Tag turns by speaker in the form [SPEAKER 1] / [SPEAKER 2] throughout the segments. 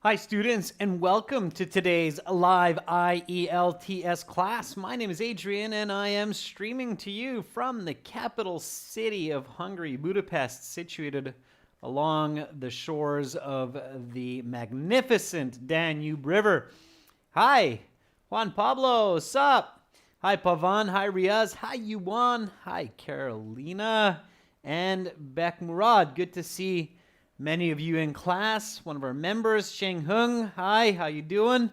[SPEAKER 1] Hi students, and welcome to today's live IELTS class. My name is Adrian and I am streaming to you from the capital city of Hungary, Budapest, situated along the shores of the magnificent Danube River. Hi, Juan Pablo, sup? Hi Pavan, hi Riaz, hi Yuan, hi Carolina, and Bek Murad. Good to see many of you in class. One of our members, Sheng Hung. Hi, how you doing?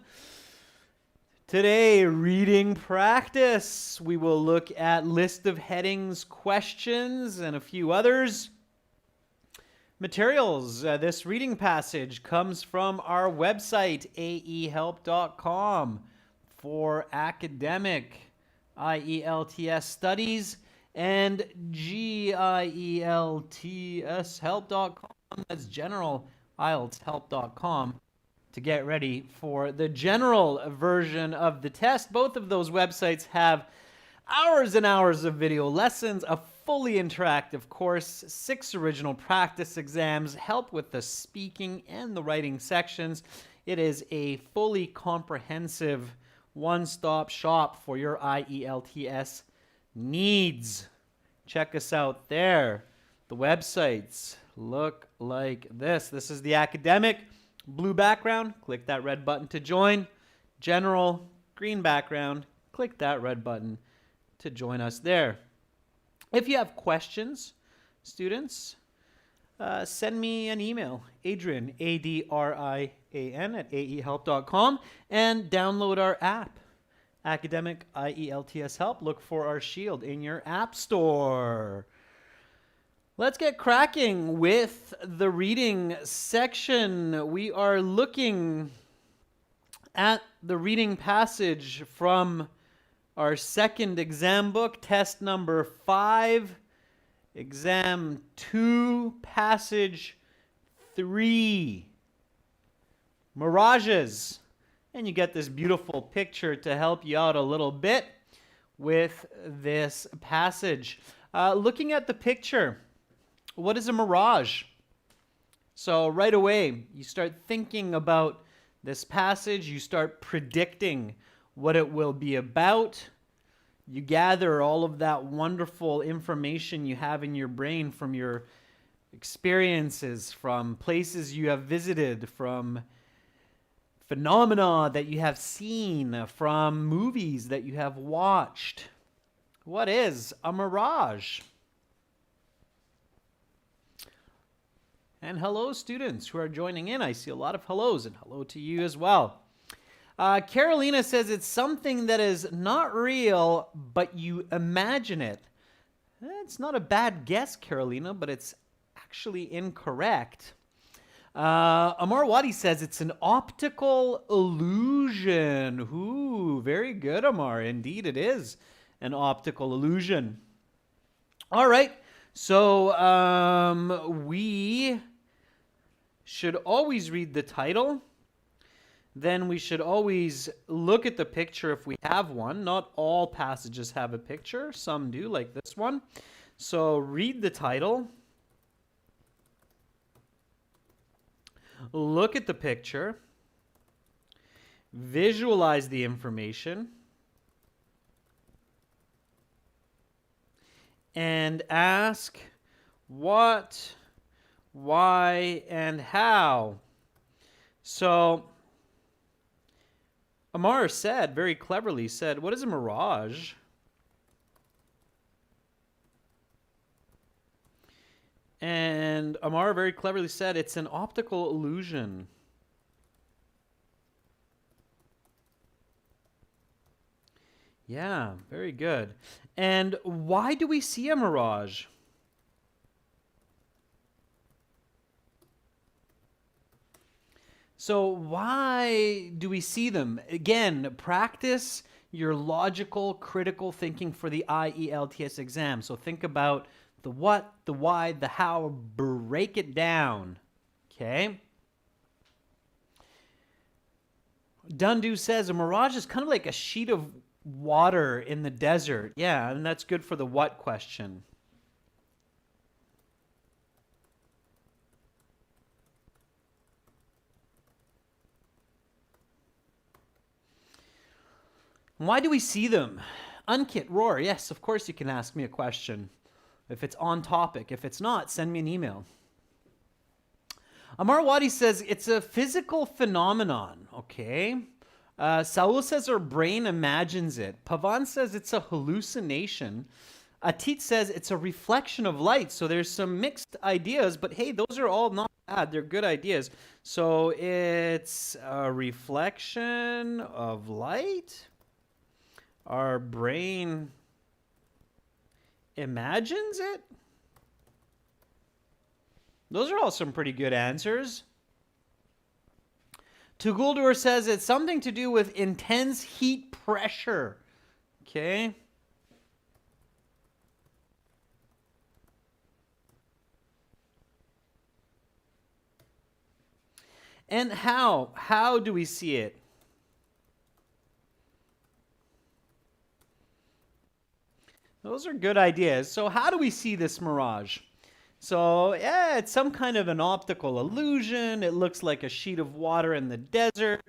[SPEAKER 1] Today, reading practice. We will look at list of headings, questions, and a few others. Materials. This reading passage comes from our website, aehelp.com, for academic IELTS studies, and GIELTShelp.com. That's general IELTShelp.com to get ready for the general version of the test. Both of those websites have hours and hours of video lessons, a fully interactive course, 6 original practice exams, help with the speaking and the writing sections. It is a fully comprehensive one-stop shop for your IELTS needs. Check us out there. The websites look like this. This is the academic, blue background. Click that red button to join. General, green background. Click that red button to join us there. If you have questions, students, send me an email, Adrian, A-D-R-I-A-N, at aehelp.com, and download our app, Academic IELTS Help. Look for our shield in your app store. Let's get cracking with the reading section. We are looking at the reading passage from our second exam book, test number 5, exam 2, passage 3, mirages. And you get this beautiful picture to help you out a little bit with this passage. Looking at the picture, what is a mirage? So right away, you start thinking about this passage. You start predicting what it will be about. You gather all of that wonderful information you have in your brain from your experiences, from places you have visited, from phenomena that you have seen, from movies that you have watched. What is a mirage? And hello, students who are joining in. I see a lot of hellos, and hello to you as well. Carolina says it's something that is not real, but you imagine it. It's not a bad guess, Carolina, but it's actually incorrect. Amar Wadi says it's an optical illusion. Ooh, very good, Amar. Indeed, it is an optical illusion. All right, so we should always read the title. Then we should always look at the picture if we have one. Not all passages have a picture. Some do, like this one. So read the title. Look at the picture. Visualize the information. And ask what, why, and how. So Amar said, very cleverly said, what is a mirage? And Amar very cleverly said, it's an optical illusion. Yeah, very good. And why do we see a mirage? So why do we see them? Again, practice your logical, critical thinking for the IELTS exam. So think about the what, the why, the how, break it down. Okay? Dundu says a mirage is kind of like a sheet of water in the desert. Yeah, and that's good for the what question. Why do we see them? Unkit, Roar, yes, of course you can ask me a question. If it's on topic. If it's not, send me an email. Amar Wadi says it's a physical phenomenon. Okay. Saul says our brain imagines it. Pavan says it's a hallucination. Atit says it's a reflection of light. So there's some mixed ideas, but hey, those are all not bad. They're good ideas. So it's a reflection of light. Our brain imagines it. Those are all some pretty good answers. Tuguldur says it's something to do with intense heat pressure. Okay. And how? How do we see it? Those are good ideas. So how do we see this mirage? So yeah, it's some kind of an optical illusion. It looks like a sheet of water in the desert.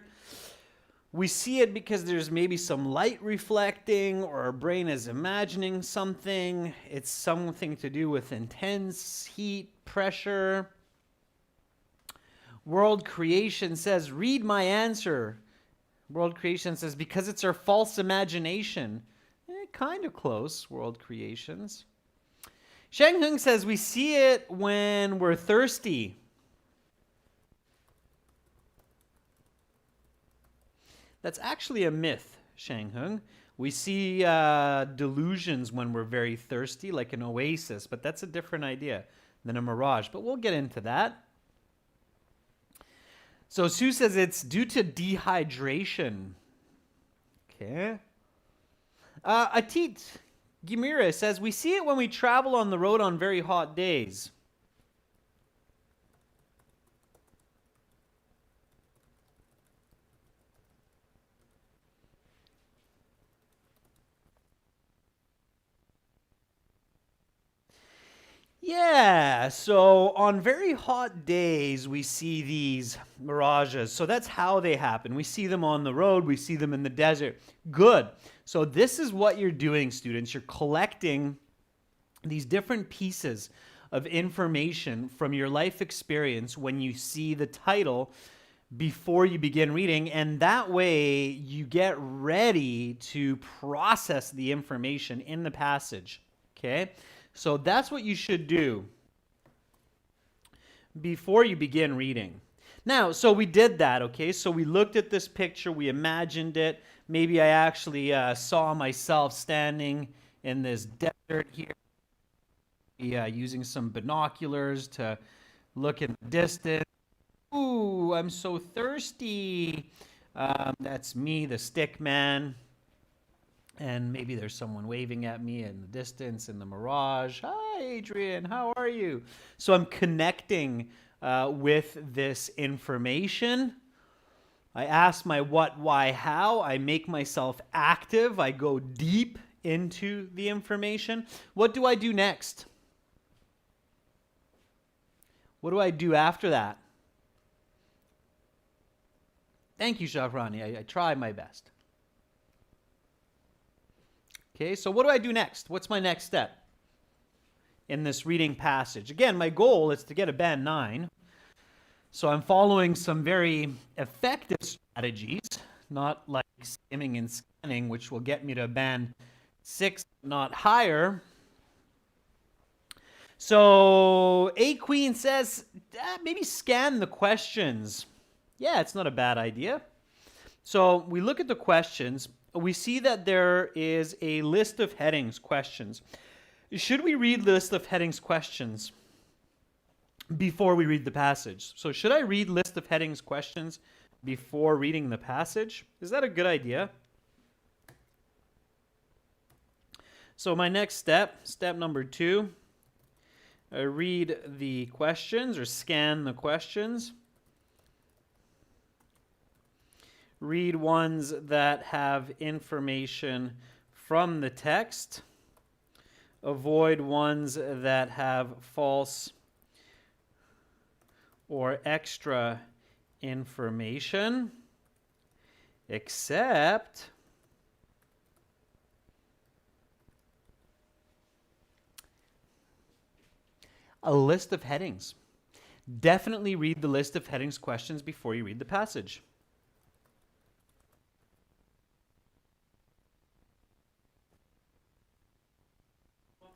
[SPEAKER 1] We see it because there's maybe some light reflecting, or our brain is imagining something. It's something to do with intense heat, pressure. World Creation says, read my answer. World Creation says, because it's our false imagination. Kind of close, World Creations. Shang Hung says, we see it when we're thirsty. That's actually a myth, Shang Hung. We see delusions when we're very thirsty, like an oasis, but that's a different idea than a mirage. But we'll get into that. So Sue says it's due to dehydration. Okay. Atit Gimira says, we see it when we travel on the road on very hot days. Yeah, so on very hot days, we see these mirages. So that's how they happen. We see them on the road, we see them in the desert. Good. So this is what you're doing, students. You're collecting these different pieces of information from your life experience when you see the title before you begin reading, and that way you get ready to process the information in the passage. Okay? So that's what you should do before you begin reading. Now, so we did that, okay? So we looked at this picture, we imagined it. Maybe I actually saw myself standing in this desert here, using some binoculars to look in the distance. Ooh, I'm so thirsty. That's me, the stick man. And maybe there's someone waving at me in the distance in the mirage. Hi, Adrian, how are you? So I'm connecting with this information. I ask my what, why, how. I make myself active. I go deep into the information. What do I do next? What do I do after that? Thank you, Shahrani. I try my best. Okay, so what do I do next? What's my next step in this reading passage? Again, my goal is to get a band 9. So I'm following some very effective strategies, not like skimming and scanning, which will get me to a band 6, not higher. So A Queen says, maybe scan the questions. Yeah, it's not a bad idea. So we look at the questions. We see that there is a list of headings, questions. Should we read the list of headings, questions before we read the passage? So should I read list of headings, questions before reading the passage? Is that a good idea? So my next step, step number 2, I read the questions or scan the questions. Read ones that have information from the text. Avoid ones that have false or extra information. Except A list of headings. Definitely read the list of headings questions before you read the passage.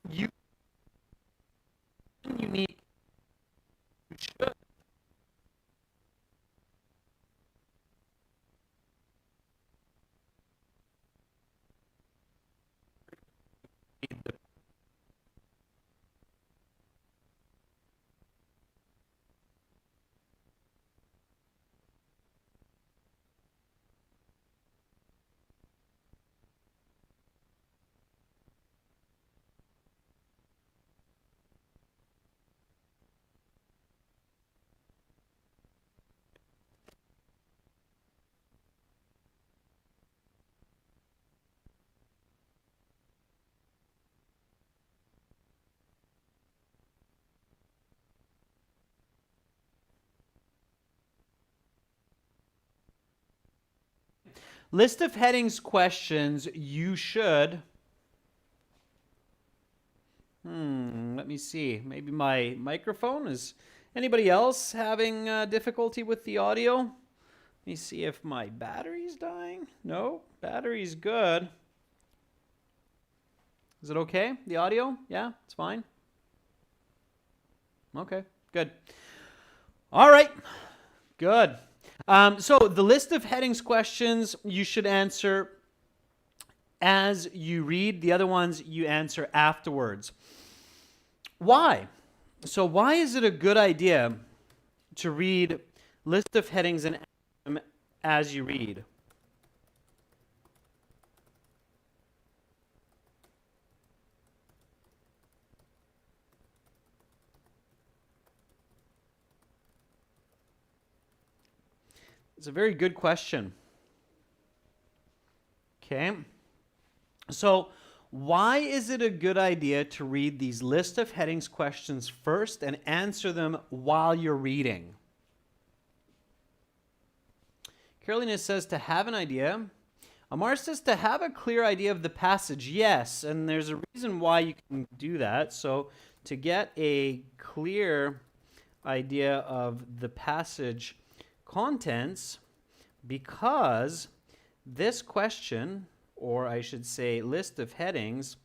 [SPEAKER 1] You unique. You should read the list of headings questions. You should. Let me see. Maybe my microphone is. Anybody else having difficulty with the audio? Let me see if my battery's dying. No, battery's good. Is it okay? The audio? Yeah, it's fine. Okay, good. All right, good. So the list of headings questions you should answer as you read. The other ones you answer afterwards. Why? So why is it a good idea to read list of headings and answer them as you read? It's a very good question. Okay. So why is it a good idea to read these list of headings questions first and answer them while you're reading? Carolina says to have an idea. Amar says to have a clear idea of the passage. Yes, and there's a reason why you can do that. So to get a clear idea of the passage contents, because this question, or I should say list of headings,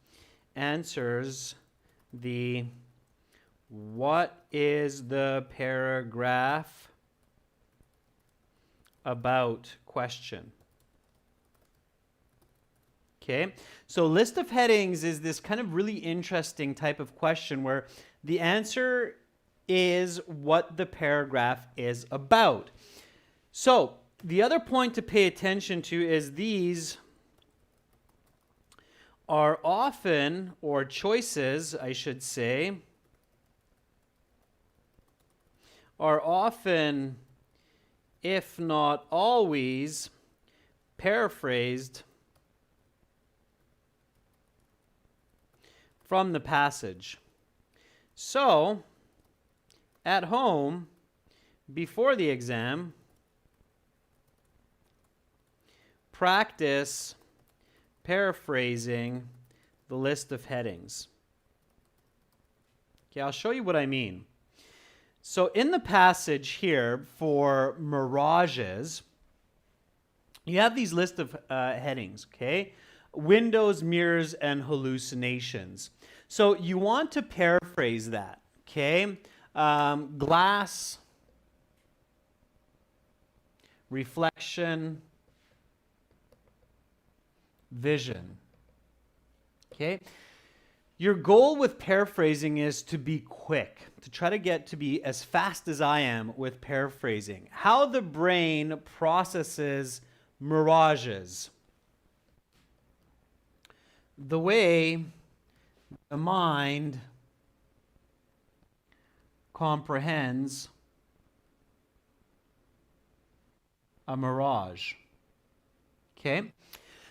[SPEAKER 1] answers the what is the paragraph about question. Okay, so list of headings is this kind of really interesting type of question where the answer is what the paragraph is about. So the other point to pay attention to is these are often, or choices, I should say, are often, if not always, paraphrased from the passage. So, at home, before the exam, practice paraphrasing the list of headings. Okay, I'll show you what I mean. So in the passage here for mirages, you have these list of headings, okay? Windows, mirrors, and hallucinations. So you want to paraphrase that, okay? Glass, reflection, vision. Okay? Your goal with paraphrasing is to be quick, to try to get to be as fast as I am with paraphrasing. How the brain processes mirages. The way the mind comprehends a mirage. Okay?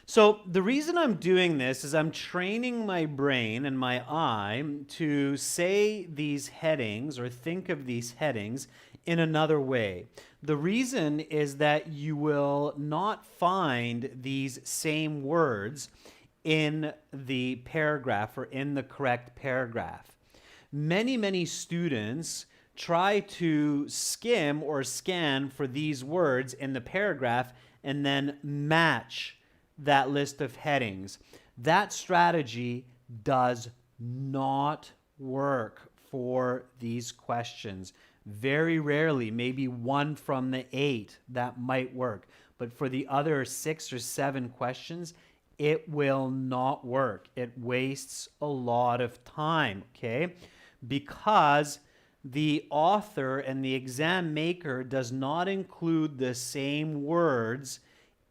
[SPEAKER 1] So the reason I'm doing this is I'm training my brain and my eye to say these headings or think of these headings in another way. The reason is that you will not find these same words in the paragraph or in the correct paragraph. many students try to skim or scan for these words in the paragraph and then match that list of headings. That strategy does not work for these questions. Very rarely, maybe 1 from the 8, that might work. But for the other 6 or 7 questions, it will not work. It wastes a lot of time, okay? Because the author and the exam maker does not include the same words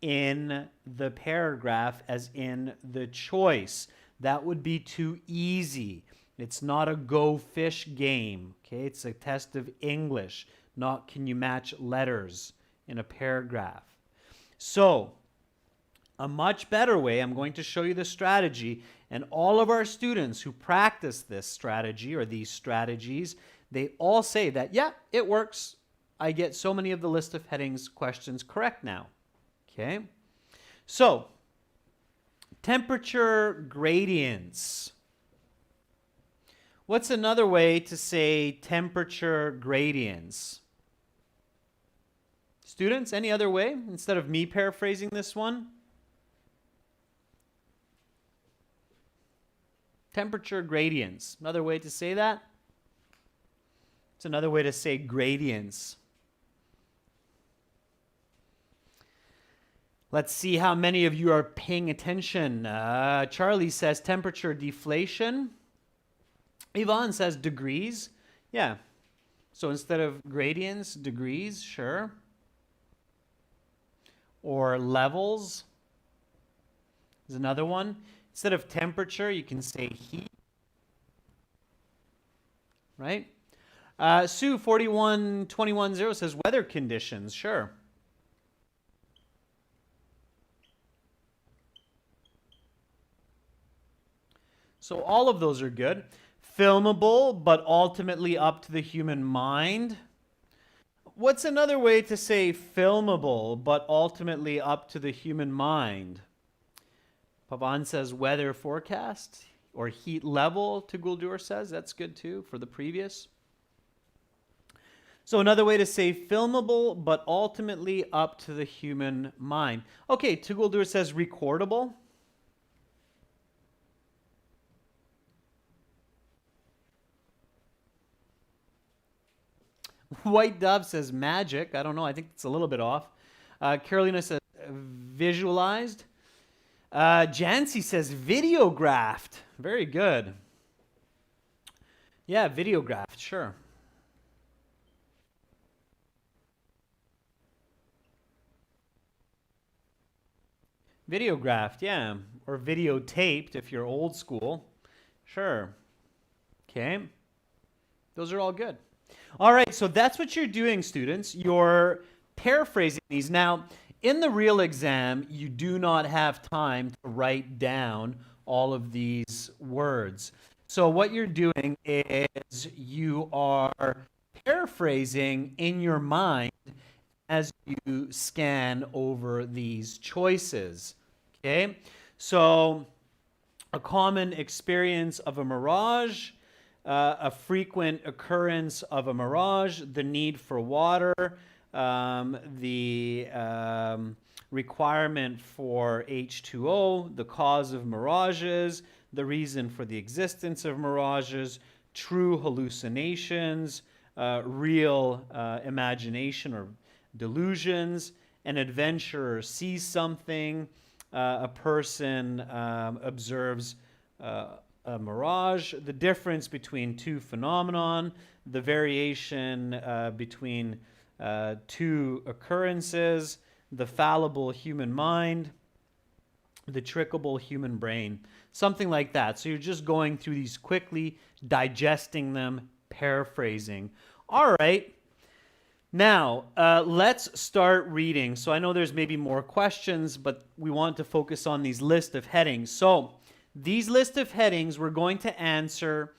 [SPEAKER 1] in the paragraph as in the choice. That would be too easy. It's not a go fish game, okay? It's a test of English, not can you match letters in a paragraph. So, a much better way, I'm going to show you the strategy, and all of our students who practice this strategy or these strategies, they all say that, yeah, it works. I get so many of the list of headings questions correct now. Okay? So, temperature gradients. What's another way to say temperature gradients? Students, any other way instead of me paraphrasing this one? Temperature gradients. Another way to say that? It's another way to say gradients. Let's see how many of you are paying attention. Charlie says temperature deflation. Yvonne says degrees. Yeah. So instead of gradients, degrees, sure. Or levels is another one. Instead of temperature, you can say heat. Right? Sue 41210 says weather conditions. Sure. So all of those are good. Filmable, but ultimately up to the human mind. What's another way to say filmable, but ultimately up to the human mind? Pavan says weather forecast, or heat level, Tuguldur says. That's good too for the previous. So another way to say filmable, but ultimately up to the human mind. Okay, Tuguldur says recordable. White Dove says magic. I don't know. I think it's a little bit off. Carolina says visualized. Jancy says videographed. Very good. Yeah, videographed. Sure. Videographed, yeah. Or videotaped if you're old school. Sure. Okay. Those are all good. All right, so that's what you're doing, students. You're paraphrasing these. Now, in the real exam, you do not have time to write down all of these words. So what you're doing is you are paraphrasing in your mind as you scan over these choices. Okay? So a common experience of a mirage, a frequent occurrence of a mirage, the need for water, the requirement for H2O, the cause of mirages, the reason for the existence of mirages, true hallucinations, real imagination or delusions, an adventurer sees something, a person observes a mirage, the difference between two phenomenon, the variation between two occurrences, the fallible human mind, the trickable human brain, something like that. So you're just going through these quickly, digesting them, paraphrasing. All right. Now, let's start reading. So I know there's maybe more questions, but we want to focus on these list of headings. So these list of headings we're going to answer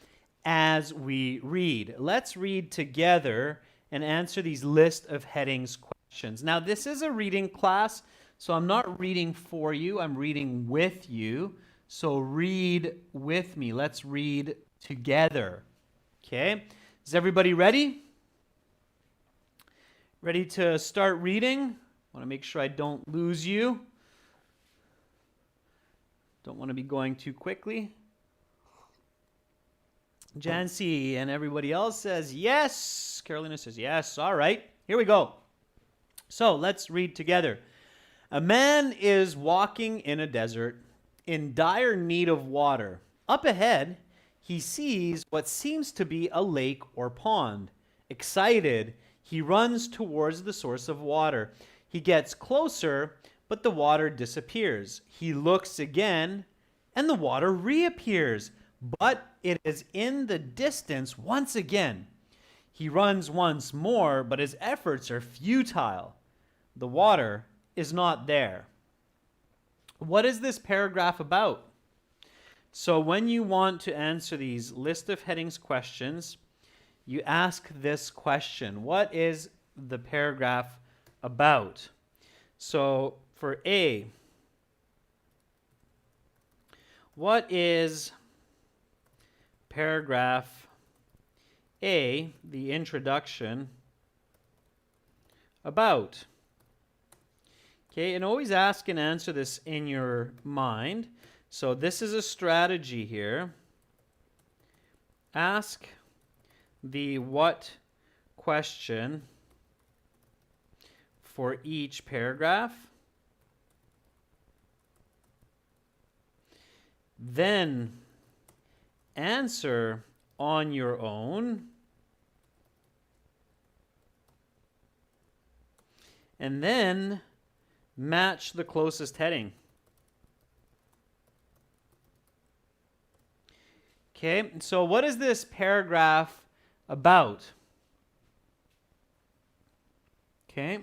[SPEAKER 1] as we read. Let's read together and answer these list of headings questions. Now, this is a reading class, so I'm not reading for you, I'm reading with you. So read with me. Let's read together. Okay, is everybody ready? Ready to start reading? I want to make sure I don't lose you. Don't want to be going too quickly. Jancy and everybody else says yes. Carolina says yes. All right, here we go. So let's read together. A man is walking in a desert in dire need of water. Up ahead, he sees what seems to be a lake or pond. Excited, he runs towards the source of water. He gets closer, but the water disappears. He looks again, and the water reappears, but it is in the distance once again. He runs once more, but his efforts are futile. The water is not there. What is this paragraph about? So when you want to answer these list of headings questions, you ask this question. What is the paragraph about? So for A, what is paragraph A, the introduction, about? Okay, and always ask and answer this in your mind. So this is a strategy here. Ask the what question for each paragraph. Then answer on your own. And then match the closest heading. Okay, so what is this paragraph about? Okay.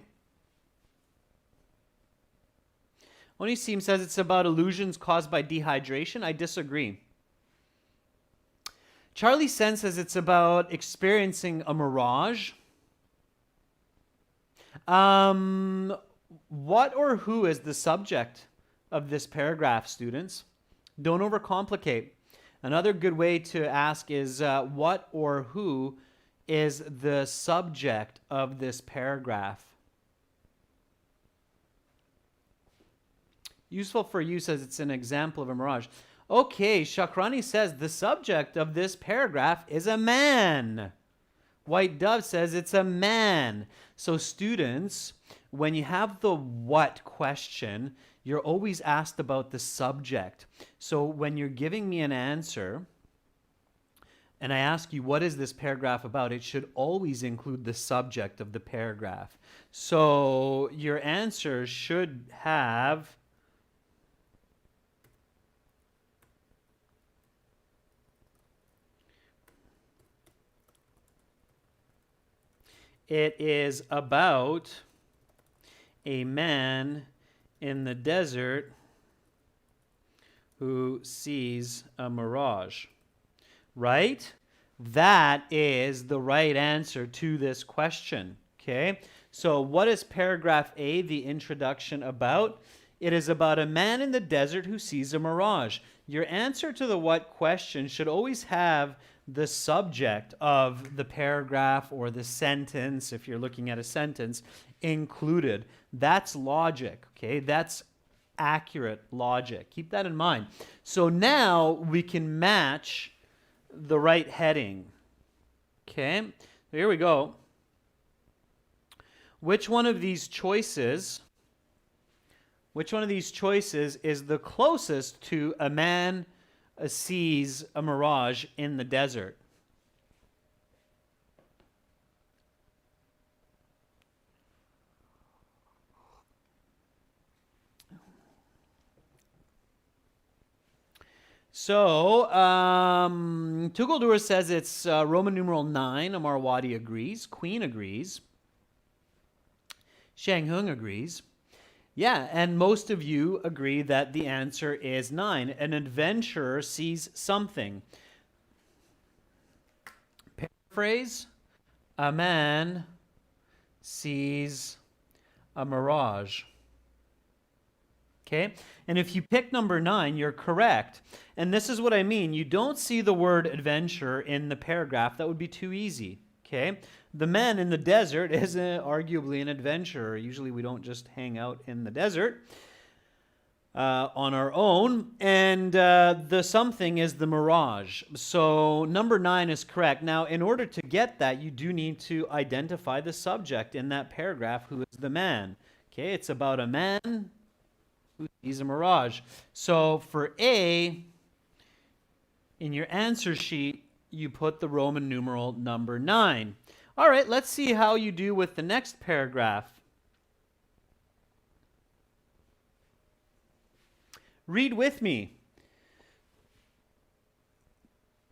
[SPEAKER 1] Onisim says it's about illusions caused by dehydration. I disagree. Charlie Sen says it's about experiencing a mirage. What or who is the subject of this paragraph, students? Don't overcomplicate. Another good way to ask is what or who is the subject of this paragraph? Useful for you says it's an example of a mirage. Okay, Shakrani says the subject of this paragraph is a man. White Dove says it's a man. So students, when you have the what question, you're always asked about the subject. So when you're giving me an answer, and I ask you, what is this paragraph about? It should always include the subject of the paragraph. So your answer should have it is about a man in the desert who sees a mirage. Right? That is the right answer to this question. Okay? So what is paragraph A, the introduction, about? It is about a man in the desert who sees a mirage. Your answer to the what question should always have the subject of the paragraph or the sentence, if you're looking at a sentence, included. That's logic, okay? That's accurate logic. Keep that in mind. So now we can match the right heading. Okay, here we go. Which one of these choices is the closest to a man sees a mirage in the desert? So, Tugaldur says it's Roman numeral 9. Amarwadi agrees. Queen agrees. Shang Hung agrees. Yeah, and most of you agree that the answer is 9. An adventurer sees something. Paraphrase, a man sees a mirage. Okay? And if you pick number 9, you're correct. And this is what I mean. You don't see the word adventure in the paragraph. That would be too easy. Okay? The man in the desert is arguably an adventurer. Usually we don't just hang out in the desert on our own. And the something is the mirage. So number 9 is correct. Now, in order to get that, you do need to identify the subject in that paragraph, who is the man. Okay? It's about a man who sees a mirage. So for A, in your answer sheet, you put the Roman numeral number 9. All right, let's see how you do with the next paragraph. Read with me.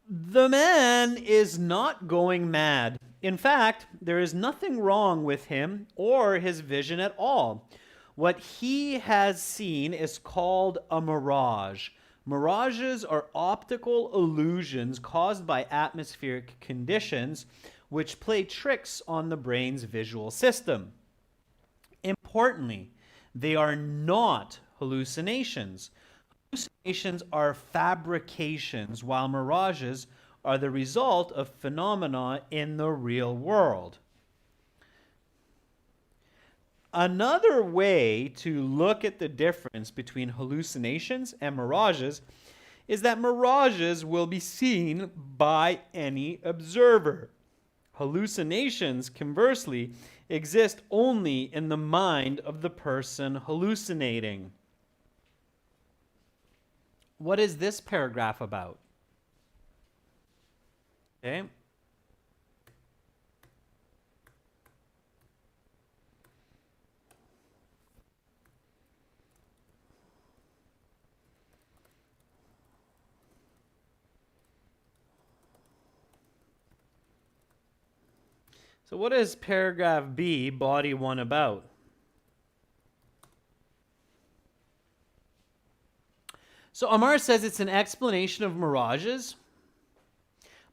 [SPEAKER 1] The man is not going mad. In fact, there is nothing wrong with him or his vision at all. What he has seen is called a mirage. Mirages are optical illusions caused by atmospheric conditions which play tricks on the brain's visual system. Importantly, they are not hallucinations. Hallucinations are fabrications, while mirages are the result of phenomena in the real world. Another way to look at the difference between hallucinations and mirages is that mirages will be seen by any observer. Hallucinations, conversely, exist only in the mind of the person hallucinating. What is this paragraph about? Okay. So what is paragraph B, body 1, about? So Amar says it's an explanation of mirages.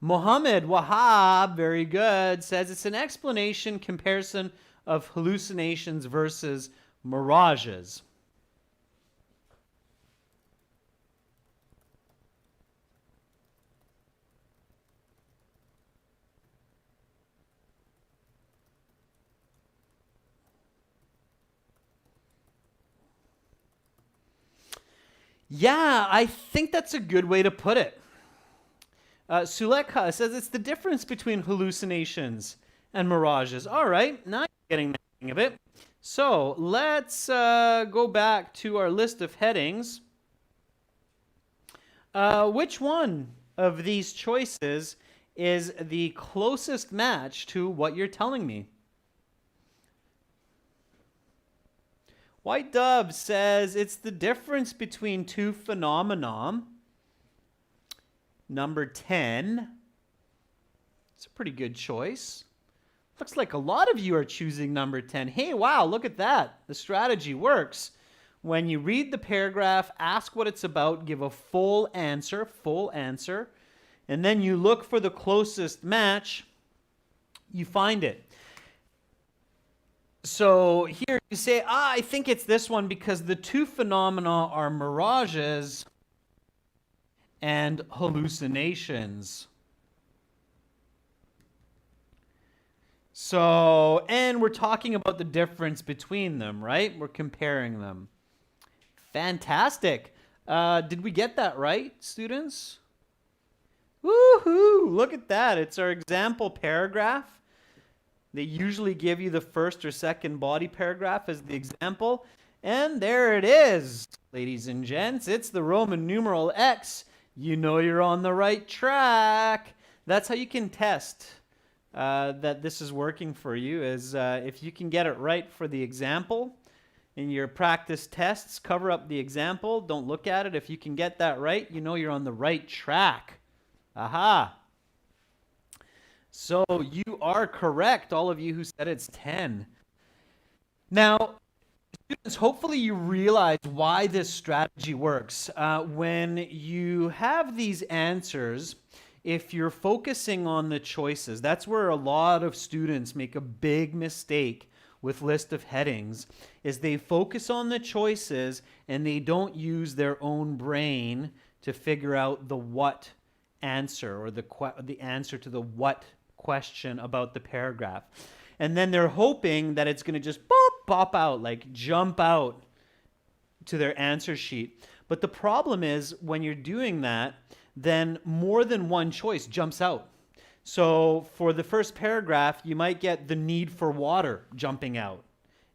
[SPEAKER 1] Mohammed Wahab, very good, says it's an explanation, comparison of hallucinations versus mirages. Yeah, I think that's a good way to put it. Sulekha says it's the difference between hallucinations and mirages. All right, now you're getting the hang of it. So let's go back to our list of headings. Which one of these choices is the closest match to what you're telling me? White Dove says it's the difference between two phenomena. Number 10. It's a pretty good choice. Looks like a lot of you are choosing number 10. Hey, wow, look at that. The strategy works. When you read the paragraph, ask what it's about, give a full answer, and then you look for the closest match, you find it. So here you say, I think it's this one because the two phenomena are mirages and hallucinations. So, and we're talking about the difference between them, right? We're comparing them. Fantastic. Did we get that right, students? Woohoo! Look at that. It's our example paragraph. They usually give you the first or second body paragraph as the example. And there it is, ladies and gents. It's the Roman numeral X. You know you're on the right track. That's how you can test that this is working for you, is if you can get it right for the example in your practice tests, cover up the example, don't look at it. If you can get that right, you know you're on the right track. Aha! So you are correct, all of you who said it's 10. Now, students, hopefully you realize why this strategy works. When you have these answers, if you're focusing on the choices, that's where a lot of students make a big mistake with list of headings is they focus on the choices and they don't use their own brain to figure out the what answer or the answer to the what question about the paragraph. And then they're hoping that it's going to just pop out, like jump out to their answer sheet. But the problem is when you're doing that, then more than one choice jumps out. So for the first paragraph, you might get the need for water jumping out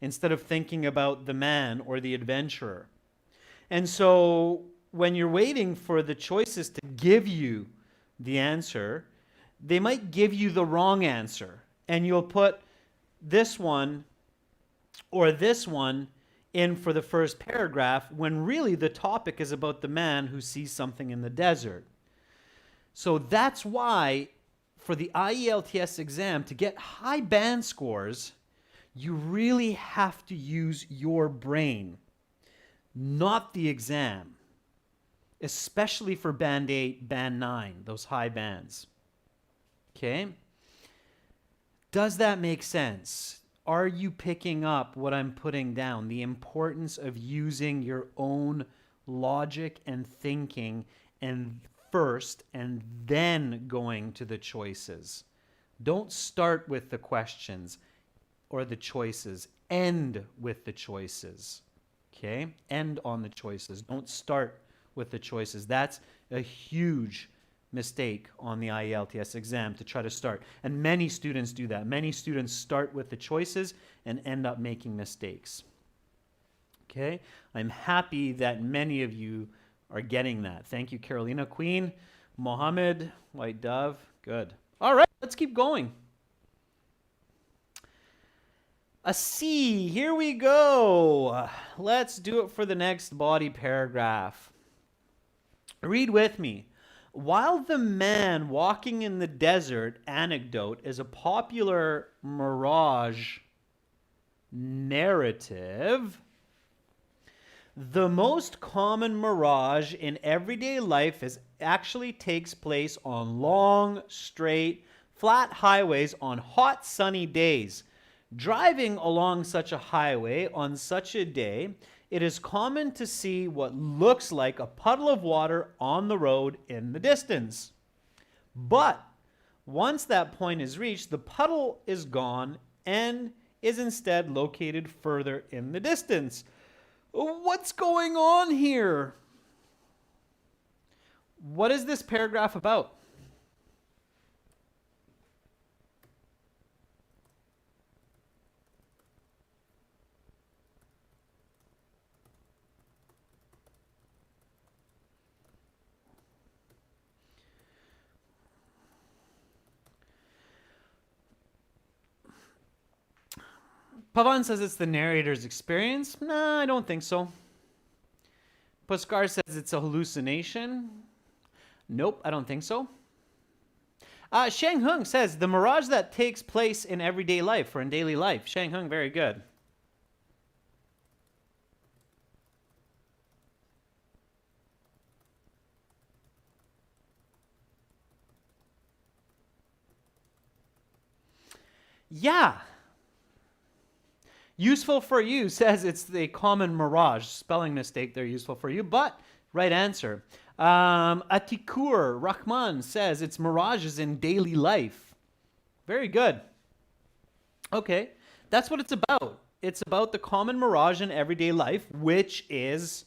[SPEAKER 1] instead of thinking about the man or the adventurer. And so when you're waiting for the choices to give you the answer, they might give you the wrong answer. And you'll put this one or this one in for the first paragraph when really the topic is about the man who sees something in the desert. So that's why for the IELTS exam, to get high band scores, you really have to use your brain, not the exam, especially for band 8, band 9, those high bands. Okay? Does that make sense? Are you picking up what I'm putting down? The importance of using your own logic and thinking and first and then going to the choices. Don't start with the questions or the choices. End with the choices. Okay? End on the choices. Don't start with the choices. That's a huge mistake on the IELTS exam, to try to start. And many students do that. Many students start with the choices and end up making mistakes. Okay? I'm happy that many of you are getting that. Thank you, Carolina Queen, Mohammed, White Dove. Good. All right, let's keep going. A C, here we go. Let's do it for the next body paragraph. Read with me. While the man walking in the desert anecdote is a popular mirage narrative, the most common mirage in everyday life actually takes place on long, straight, flat highways on hot, sunny days. Driving along such a highway on such a day, it is common to see what looks like a puddle of water on the road in the distance. But once that point is reached, the puddle is gone and is instead located further in the distance. What's going on here? What is this paragraph about? Pavan says it's the narrator's experience. No, I don't think so. Puskar says it's a hallucination. Nope, I don't think so. Shang Hung says the mirage that takes place in everyday life or in daily life. Shang Hung, very good. Yeah. Useful for you says it's the common mirage. Spelling mistake there, useful for you, but right answer. Atikur Rahman says it's mirages in daily life. Very good. Okay, that's what it's about. It's about the common mirage in everyday life, which is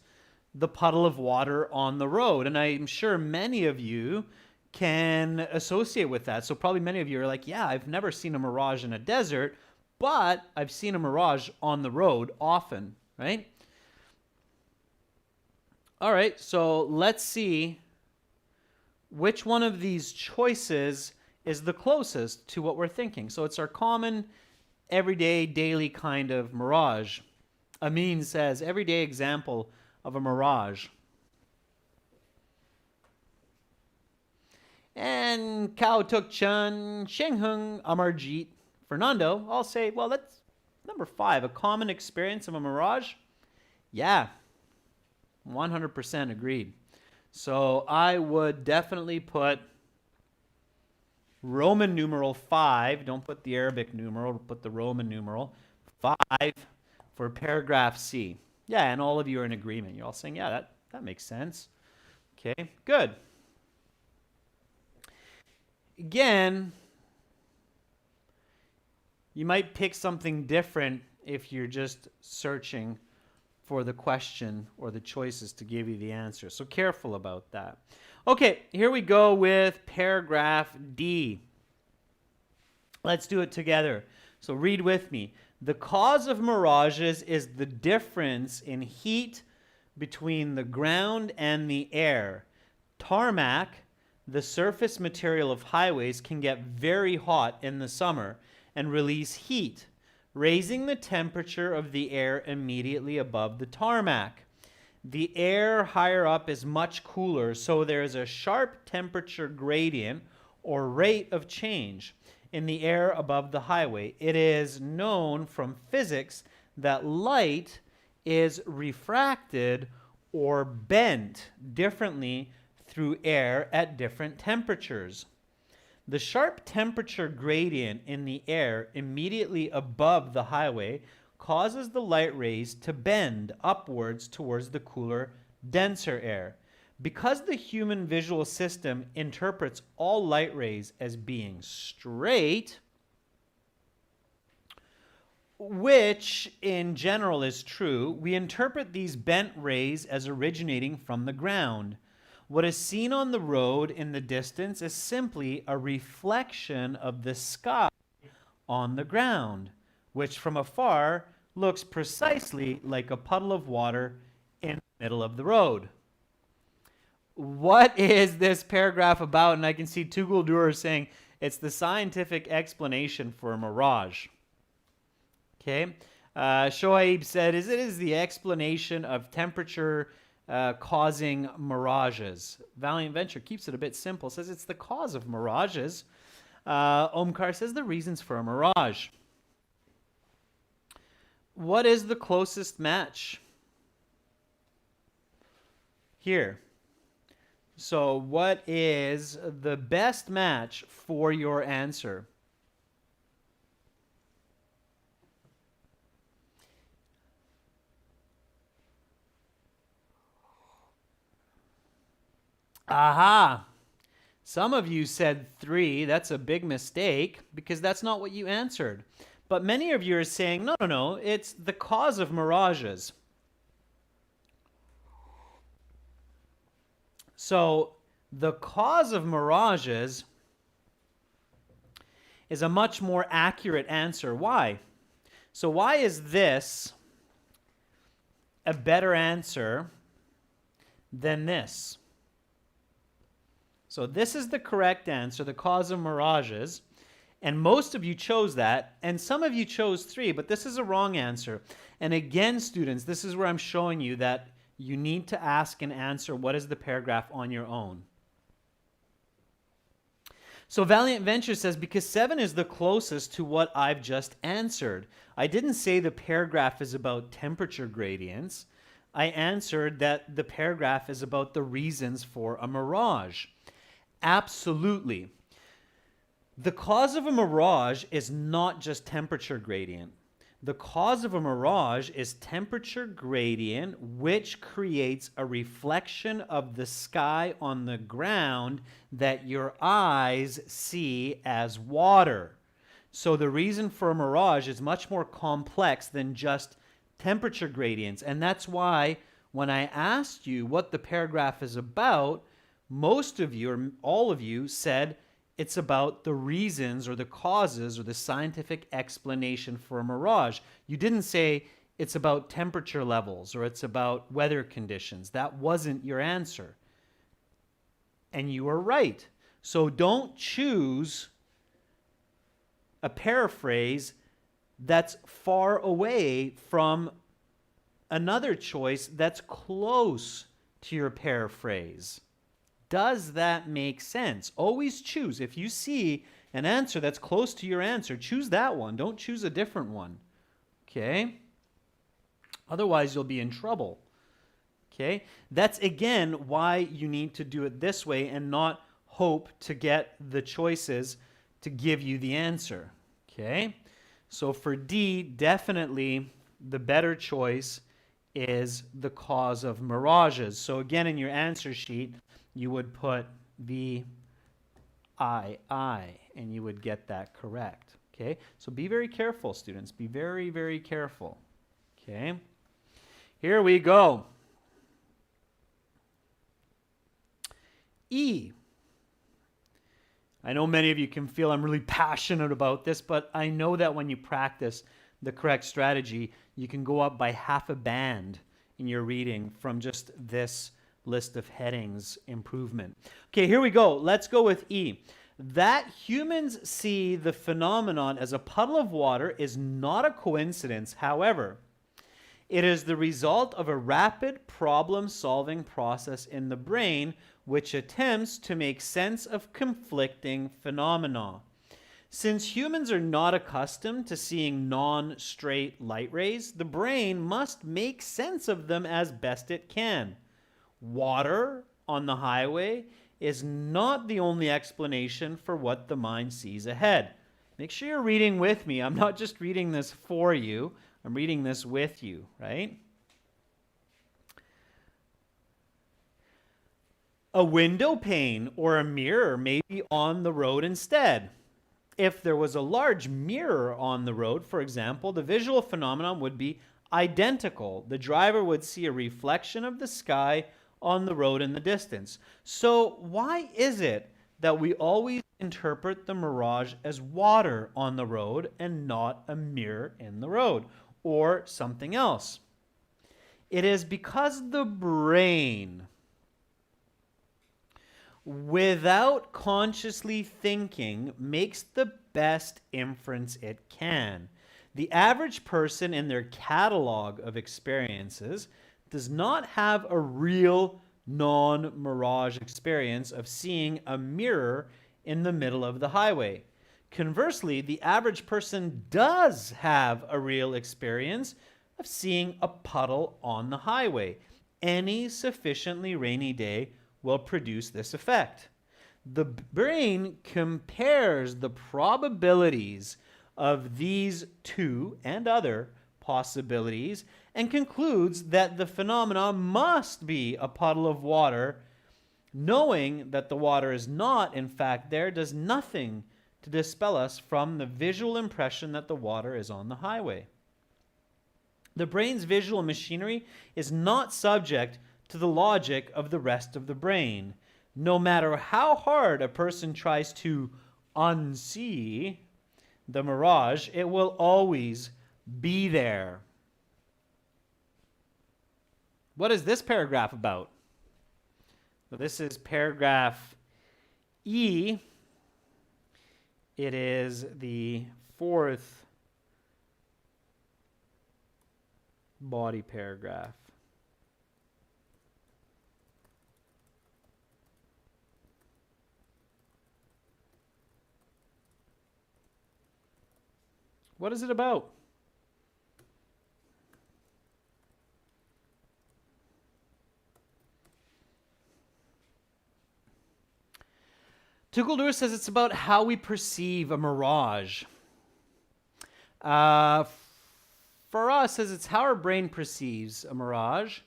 [SPEAKER 1] the puddle of water on the road. And I'm sure many of you can associate with that. So probably many of you are like, yeah, I've never seen a mirage in a desert, but I've seen a mirage on the road often, right? All right, so let's see which one of these choices is the closest to what we're thinking. So it's our common, everyday, daily kind of mirage. Amin says, everyday example of a mirage. And Kao Tuk Chun, Sheng Hung, Amarjeet, Fernando, I'll say, well, that's number 5, a common experience of a mirage. Yeah, 100% agreed. So I would definitely put Roman numeral 5. Don't put the Arabic numeral, put the Roman numeral. 5 for paragraph C. Yeah, and all of you are in agreement. You're all saying, yeah, that makes sense. Okay, good. Again, you might pick something different if you're just searching for the question or the choices to give you the answer. So careful about that. Okay, here we go with paragraph D. Let's do it together. So read with me. The cause of mirages is the difference in heat between the ground and the air. Tarmac, the surface material of highways, can get very hot in the summer and release heat, raising the temperature of the air immediately above the tarmac. The air higher up is much cooler, so there is a sharp temperature gradient or rate of change in the air above the highway. It is known from physics that light is refracted or bent differently through air at different temperatures. The sharp temperature gradient in the air immediately above the highway causes the light rays to bend upwards towards the cooler, denser air. Because the human visual system interprets all light rays as being straight, which in general is true, we interpret these bent rays as originating from the ground. What is seen on the road in the distance is simply a reflection of the sky on the ground, which from afar looks precisely like a puddle of water in the middle of the road. What is this paragraph about? And I can see Tugul Dur saying it's the scientific explanation for a mirage. Okay. Shoaib said, it is the explanation of temperature causing mirages. Valiant Venture keeps it a bit simple, says it's the cause of mirages. Omkar says the reasons for a mirage. What is the closest match? Here. So what is the best match for your answer? Aha! Some of you said 3. That's a big mistake because that's not what you answered. But many of you are saying, no, it's the cause of mirages. So the cause of mirages is a much more accurate answer. Why? So why is this a better answer than this? So this is the correct answer, the cause of mirages. And most of you chose that, and some of you chose 3, but this is a wrong answer. And again, students, this is where I'm showing you that you need to ask and answer what is the paragraph on your own. So Valiant Venture says, because 7 is the closest to what I've just answered. I didn't say the paragraph is about temperature gradients. I answered that the paragraph is about the reasons for a mirage. Absolutely. The cause of a mirage is not just temperature gradient. The cause of a mirage is temperature gradient, which creates a reflection of the sky on the ground that your eyes see as water. So the reason for a mirage is much more complex than just temperature gradients. And that's why when I asked you what the paragraph is about, most of you, or all of you, said it's about the reasons or the causes or the scientific explanation for a mirage. You didn't say it's about temperature levels or it's about weather conditions. That wasn't your answer. And you were right. So don't choose a paraphrase that's far away from another choice that's close to your paraphrase. Does that make sense? Always choose. If you see an answer that's close to your answer, choose that one. Don't choose a different one. Okay? Otherwise, you'll be in trouble. Okay? That's, again, why you need to do it this way and not hope to get the choices to give you the answer. Okay? So for D, definitely the better choice is the cause of mirages. So again, in your answer sheet, you would put VII, and you would get that correct. Okay, so be very careful, students. Be very, very careful. Okay, here we go. E. I know many of you can feel I'm really passionate about this, but I know that when you practice the correct strategy, you can go up by half a band in your reading from just this list of headings improvement. Okay, here we go. Let's go with E. That humans see the phenomenon as a puddle of water is not a coincidence. However, it is the result of a rapid problem-solving process in the brain which attempts to make sense of conflicting phenomena. Since humans are not accustomed to seeing non-straight light rays, the brain must make sense of them as best it can. Water on the highway is not the only explanation for what the mind sees ahead. Make sure you're reading with me. I'm not just reading this for you. I'm reading this with you, right? A window pane or a mirror may be on the road instead. If there was a large mirror on the road, for example, the visual phenomenon would be identical. The driver would see a reflection of the sky on the road in the distance. So why is it that we always interpret the mirage as water on the road and not a mirror in the road or something else? It is because the brain, without consciously thinking, makes the best inference it can. The average person in their catalog of experiences does not have a real non-mirage experience of seeing a mirror in the middle of the highway. Conversely, the average person does have a real experience of seeing a puddle on the highway. Any sufficiently rainy day will produce this effect. The brain compares the probabilities of these two and other possibilities and concludes that the phenomena must be a puddle of water. Knowing that the water is not, in fact, there does nothing to dispel us from the visual impression that the water is on the highway. The brain's visual machinery is not subject to the logic of the rest of the brain. No matter how hard a person tries to unsee the mirage, it will always be there. What is this paragraph about? Well, this is paragraph E. It is the fourth body paragraph. What is it about? Tukuldur says it's about how we perceive a mirage. For us, says it's how our brain perceives a mirage.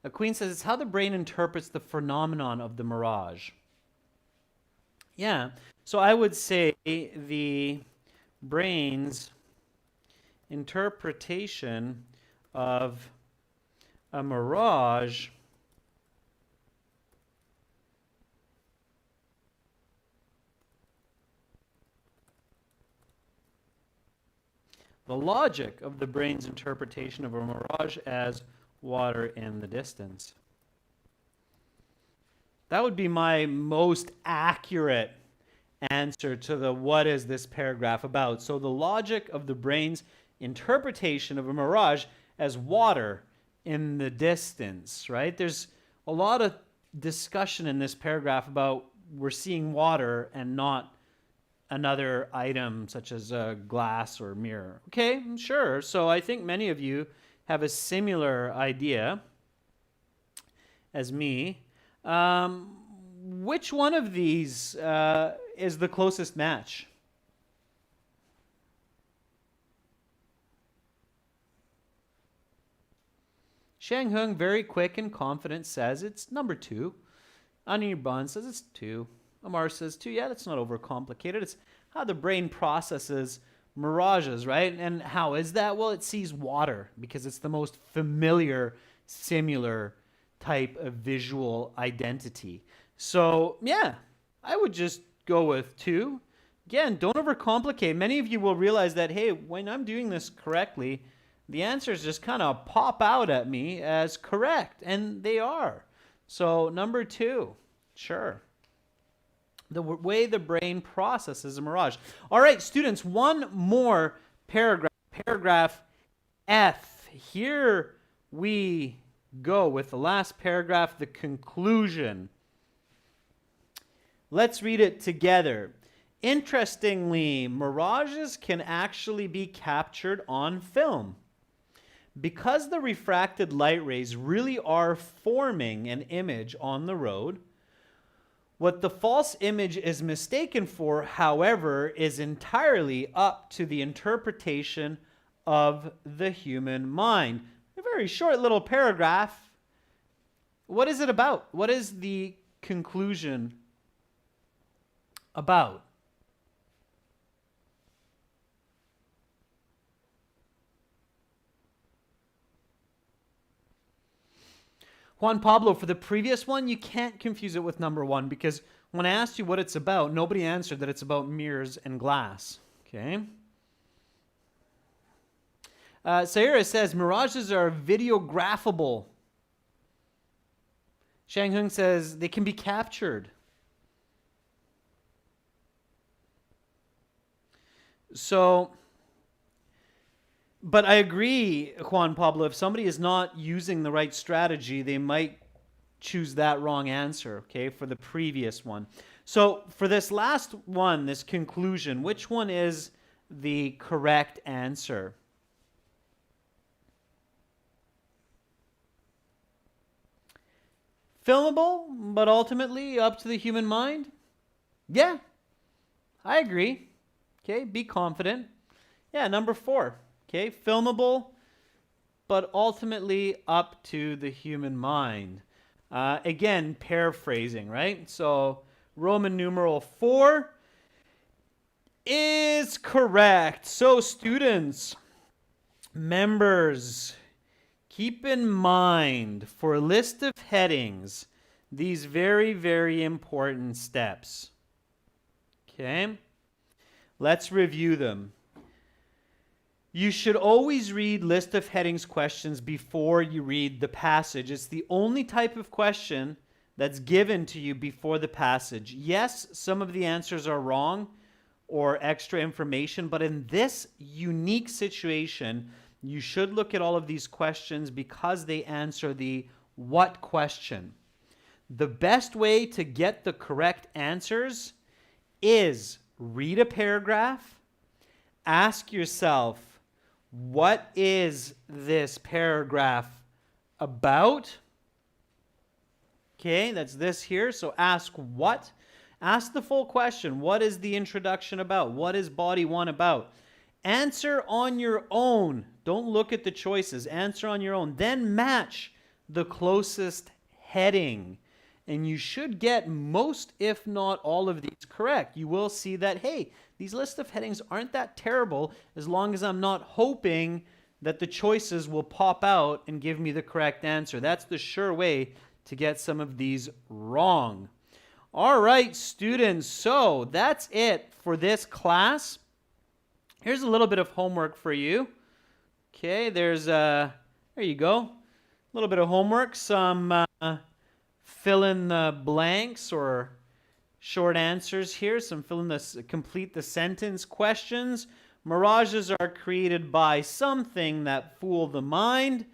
[SPEAKER 1] A Queen says it's how the brain interprets the phenomenon of the mirage. Yeah, so I would say the brain's interpretation of a mirage the logic of the brain's interpretation of a mirage as water in the distance. That would be my most accurate answer to the what is this paragraph about. So the logic of the brain's interpretation of a mirage as water in the distance, right? There's a lot of discussion in this paragraph about we're seeing water and not another item such as a glass or mirror. Okay, sure. So I think many of you have a similar idea as me. Which one of these is the closest match? Shang Hung, very quick and confident, says it's number 2. Onion Bun says it's 2. Amar says 2. Yeah, that's not overcomplicated. It's how the brain processes mirages, right? And how is that? Well, it sees water because it's the most familiar, similar type of visual identity. So, yeah, I would just go with 2. Again, don't overcomplicate. Many of you will realize that, hey, when I'm doing this correctly, the answers just kind of pop out at me as correct, and they are. So number 2, sure. The way the brain processes a mirage. All right, students, one more paragraph. Paragraph F. Here we go with the last paragraph, the conclusion. Let's read it together. Interestingly, mirages can actually be captured on film. Because the refracted light rays really are forming an image on the road, what the false image is mistaken for, however, is entirely up to the interpretation of the human mind. A very short little paragraph. What is it about? What is the conclusion about? Juan Pablo, for the previous one, you can't confuse it with number 1 because when I asked you what it's about, nobody answered that it's about mirrors and glass. Okay. Sayura says mirages are videographable. Shang Hung says they can be captured. So, but I agree, Juan Pablo, if somebody is not using the right strategy, they might choose that wrong answer, okay, for the previous one. So for this last one, this conclusion, which one is the correct answer? Filmable, but ultimately up to the human mind? Yeah, I agree. Okay, be confident. Yeah, number 4. Okay, filmable, but ultimately up to the human mind. Again, paraphrasing, right? So Roman numeral 4 is correct. So students, members, keep in mind for a list of headings these very, very important steps. Okay, let's review them. You should always read list of headings questions before you read the passage. It's the only type of question that's given to you before the passage. Yes, some of the answers are wrong or extra information, but in this unique situation, you should look at all of these questions because they answer the what question. The best way to get the correct answers is read a paragraph, ask yourself, what is this paragraph about? Okay, that's this here. So ask what? Ask the full question. What is the introduction about? What is body 1 about? Answer on your own. Don't look at the choices. Answer on your own. Then match the closest heading. And you should get most, if not all of these correct. You will see that, hey, these list of headings aren't that terrible as long as I'm not hoping that the choices will pop out and give me the correct answer. That's the sure way to get some of these wrong. All right, students, so that's it for this class. Here's a little bit of homework for you. Okay, there you go. A little bit of homework, some fill in the blanks or short answers here, some complete the sentence questions. Mirages are created by something that fool the mind.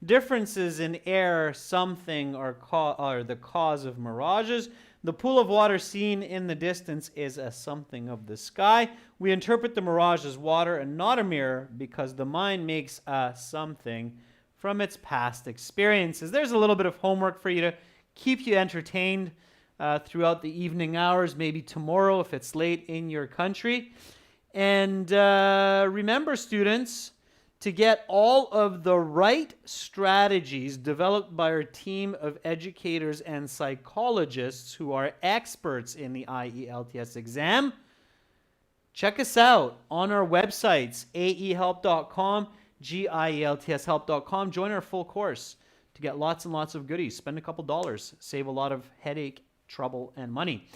[SPEAKER 1] Differences in air, something are the cause of mirages. The pool of water seen in the distance is a something of the sky. We interpret the mirage as water and not a mirror because the mind makes a something from its past experiences. There's a little bit of homework for you to keep you entertained throughout the evening hours, maybe tomorrow if it's late in your country. And remember, students, to get all of the right strategies developed by our team of educators and psychologists who are experts in the IELTS exam. Check us out on our websites, aehelp.com, gieltshelp.com. Join our full course to get lots and lots of goodies. Spend a couple dollars, save a lot of headache, trouble, and money.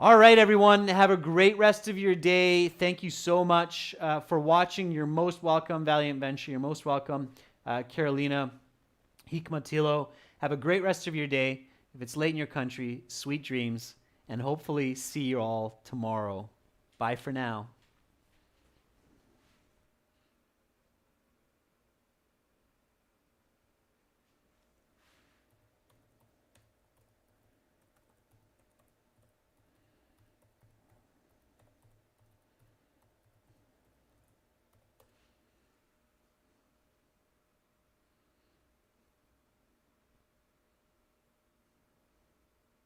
[SPEAKER 1] All right, everyone, have a great rest of your day. Thank you so much for watching. You're most welcome, Valiant Venture. You're most welcome, Carolina Hikmatilo. Have a great rest of your day. If it's late in your country, sweet dreams, and hopefully see you all tomorrow. Bye for now.